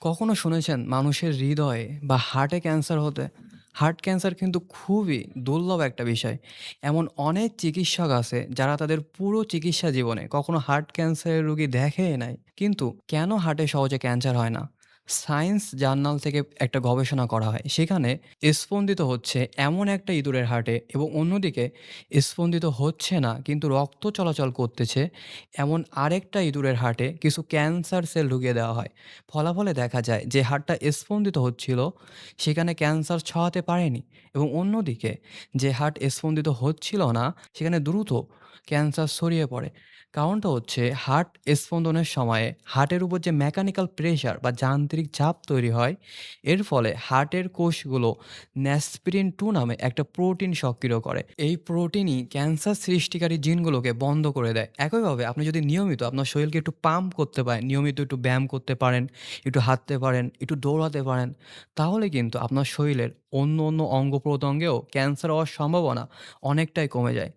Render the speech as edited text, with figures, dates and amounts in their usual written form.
কখনো শুনেছেন মানুষের হৃদয়ে বা হার্টে ক্যান্সার হতে? হার্ট ক্যান্সার কিন্তু খুবই দুর্লভ একটা বিষয়। এমন অনেক চিকিৎসক আছে যারা তাদের পুরো চিকিৎসা জীবনে কখনো হার্ট ক্যান্সারের রোগী দেখেই নাই। কিন্তু কেন হার্টে সহজে ক্যান্সার হয় না? সায়েন্স জার্নাল থেকে একটা গবেষণা করা হয়। সেখানে স্পন্দিত হচ্ছে এমন একটা ইঁদুরের হার্টে এবং অন্যদিকে স্পন্দিত হচ্ছে না কিন্তু রক্ত চলাচল করতেছে এমন আরেকটা ইঁদুরের হার্টে কিছু ক্যান্সার সেল ঢুকিয়ে দেওয়া হয়। ফলাফলে দেখা যায় যে হাড়টা স্পন্দিত হচ্ছিল সেখানে ক্যান্সার ছড়াতে পারেনি এবং অন্যদিকে যে হার্ট স্পন্দিত হচ্ছিল না সেখানে দ্রুত ক্যান্সার ছড়িয়ে পড়ে। কারণটা হচ্ছে হার্ট স্পন্দনের সময়ে হার্টের উপর যে মেকানিক্যাল প্রেশার বা যান্ত্রিক চাপ তৈরি হয় এর ফলে হার্টের কোষগুলো ন্যাসপিরিন টু নামে একটা প্রোটিন সক্রিয় করে। এই প্রোটিনই ক্যান্সার সৃষ্টিকারী জিনগুলোকে বন্ধ করে দেয়। একইভাবে আপনি যদি নিয়মিত আপনার শরীরকে একটু পাম্প করতে পারেন, নিয়মিত একটু ব্যায়াম করতে পারেন, একটু হাঁটতে পারেন, একটু দৌড়াতে পারেন, তাহলে কিন্তু আপনার শরীরের অন্য অঙ্গ প্রত্যঙ্গেও ক্যান্সার হওয়ার সম্ভাবনা অনেকটাই কমে যায়।